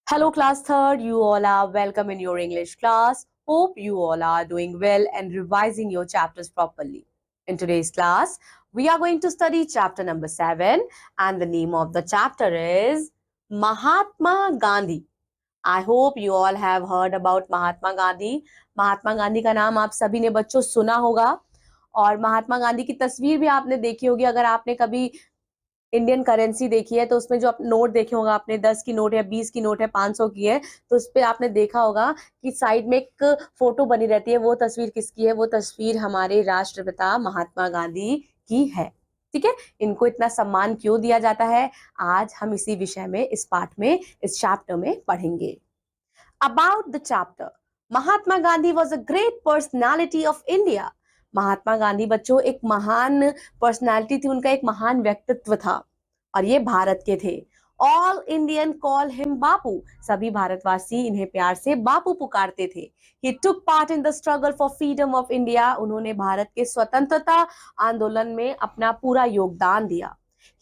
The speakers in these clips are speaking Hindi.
Hello, class third. You all are welcome in your English class. Hope you all are doing well and revising your chapters properly. In today's class, we are going to study chapter number 7, and the name of the chapter is Mahatma Gandhi. I hope you all have heard about Mahatma Gandhi. महात्मा गांधी का नाम आप सभी ने बच्चों सुना होगा और महात्मा गांधी की तस्वीर भी आपने देखी होगी। अगर आपने कभी इंडियन करेंसी देखी है तो उसमें जो आप नोट देखे होगा आपने, 10 की नोट है, 20 की नोट है, 500 की है, तो उस पर आपने देखा होगा कि साइड में एक फोटो बनी रहती है। वो तस्वीर किसकी है? वो तस्वीर हमारे राष्ट्रपिता महात्मा गांधी की है। ठीक है, इनको इतना सम्मान क्यों दिया जाता है, आज हम इसी विषय में इस पाठ में, इस चैप्टर में पढ़ेंगे। About the chapter, Mahatma Gandhi was a great personality of India. Mahatma Gandhi बच्चों एक महान पर्सनालिटी थी, उनका एक महान व्यक्तित्व था और ये भारत के थे। All Indian call him Bapu, सभी भारतवासी इन्हें प्यार से बापू पुकारते थे। He took part in the struggle for freedom of India, उन्होंने भारत के स्वतंत्रता आंदोलन में अपना पूरा योगदान दिया।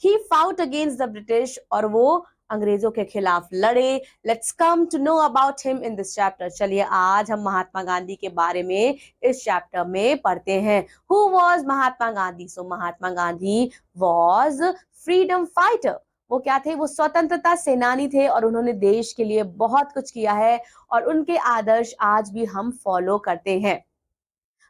He fought against the British, और वो अंग्रेजों के खिलाफ लड़े। Let's come to know about him in this chapter. चलिए आज हम महात्मा गांधी के बारे में इस चैप्टर में पढ़ते हैं। Who was Mahatma Gandhi? So Mahatma Gandhi was freedom fighter. वो क्या थे? वो स्वतंत्रता सेनानी थे और उन्होंने देश के लिए बहुत कुछ किया है और उनके आदर्श आज भी हम फॉलो करते हैं।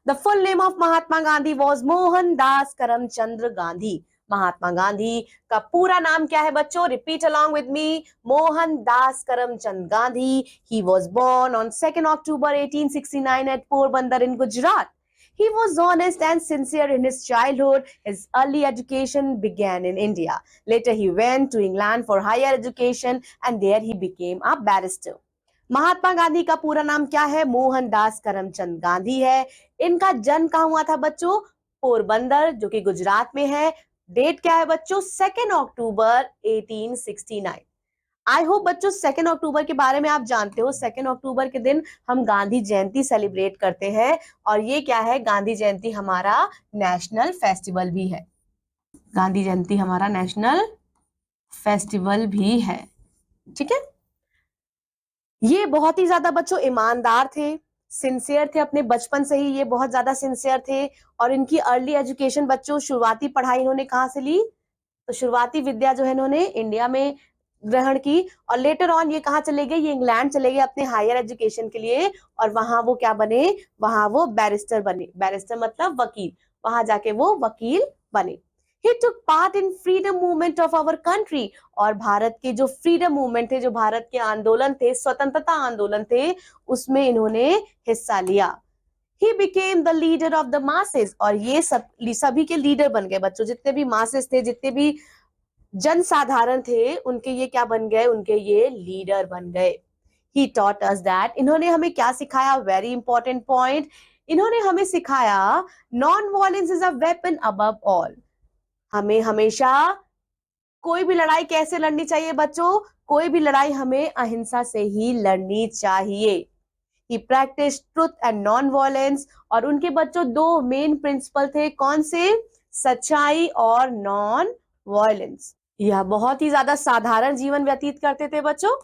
The full name of Mahatma Gandhi was Mohandas Karamchand Gandhi. Mahatma Gandhi का पूरा नाम क्या है बच्चों? Repeat along with me, Mohandas Karamchand Gandhi. He was born on 2 October 1869 at Porbandar in Gujarat. He was honest and sincere in his childhood. His early education began in India. Later he went to England for higher education and there he became a barrister. महात्मा गांधी का पूरा नाम क्या है? मोहनदास करमचंद गांधी है। इनका जन्म कहाँ हुआ था बच्चों? पोरबंदर, जो कि गुजरात में है। डेट क्या है बच्चों? 2 October 1869। आई होप बच्चों 2 अक्टूबर के बारे में आप जानते हो। 2 अक्टूबर के दिन हम गांधी जयंती सेलिब्रेट करते हैं और ये क्या है? गांधी जयंती हमारा नेशनल फेस्टिवल भी है। गांधी जयंती हमारा नेशनल फेस्टिवल भी है। ठीक है, ये बहुत ही ज्यादा बच्चों ईमानदार थे, सिंसियर थे, अपने बचपन से ही ये बहुत ज्यादा सिंसियर थे। और इनकी अर्ली एजुकेशन बच्चों, शुरुआती पढ़ाई इन्होंने कहाँ से ली? तो शुरुआती विद्या जो है इन्होंने इंडिया में ग्रहण की और लेटर ऑन ये कहाँ चले गए? ये इंग्लैंड चले गए अपने हायर एजुकेशन के लिए और वहां वो क्या बने? वहां वो बैरिस्टर बने। बैरिस्टर मतलब वकील, वहां जाके वो वकील बने। He took part in freedom movement of our country, और भारत के जो फ्रीडम मूवमेंट थे, जो भारत के आंदोलन थे, स्वतंत्रता आंदोलन थे, उसमें इन्होंने हिस्सा लिया। He became the leader of the masses, और ये सभी के लीडर बन गए बच्चों। जितने भी मासेस थे, जितने भी जनसाधारण थे, उनके ये क्या बन गए? उनके ये लीडर बन गए। He taught us that, इन्होंने हमें क्या सिखाया? वेरी इंपॉर्टेंट पॉइंट, इन्होंने हमें सिखाया non violence is a weapon above all. हमें हमेशा कोई भी लड़ाई कैसे लड़नी चाहिए बच्चों? कोई भी लड़ाई हमें अहिंसा से ही लड़नी चाहिए। He practiced truth and non-violence, और उनके बच्चों दो मेन प्रिंसिपल थे। कौन से? सच्चाई और नॉन वायलेंस। यह बहुत ही ज्यादा साधारण जीवन व्यतीत करते थे बच्चों।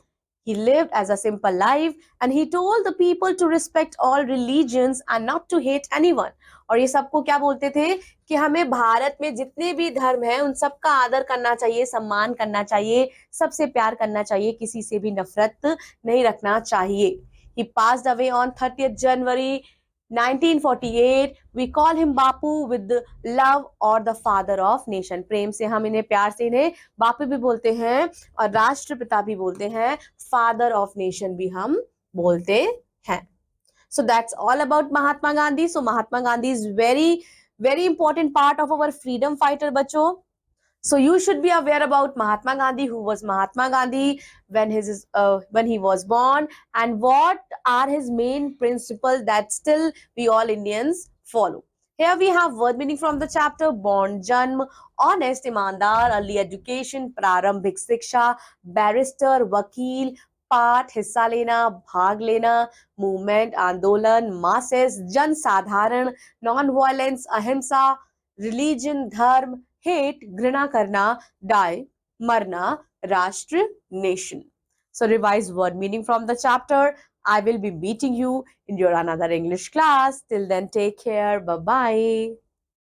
He lived as a simple life and he told the people to respect all religions and not to hate anyone. और ये सबको क्या बोलते थे कि हमें भारत में जितने भी धर्म हैं उन सबका आदर करना चाहिए, सम्मान करना चाहिए, सबसे प्यार करना चाहिए, किसी से भी नफरत नहीं रखना चाहिए। He passed away on 30th January 1948. We call him Bapu with love or the father of nation. प्रेम से हम इन्हें, प्यार से इन्हें बापू भी बोलते हैं और राष्ट्रपिता भी बोलते हैं, फादर ऑफ नेशन भी हम बोलते हैं। So that's all about Mahatma Gandhi. So Mahatma Gandhi is very important part of our freedom fighter बच्चों। So you should be aware about Mahatma Gandhi. Who was Mahatma Gandhi when he was born, and what are his main principles that still we all Indians follow. Here we have word meaning from the chapter: born, janm, honest, ईमानदार, early education, प्रारंभिक शिक्षा, barrister, वकील, पाठ, हिस्सा लेना, भाग लेना, मूवमेंट, आंदोलन, masses, जन साधारण, नॉन वायलेंस, अहिंसा, रिलीजन, धर्म, हेट, घृणा करना, डाई, मरना, राष्ट्र, nation. So revise word meaning from the chapter. I will be meeting you in your another English class. Till then, take care. Bye-bye.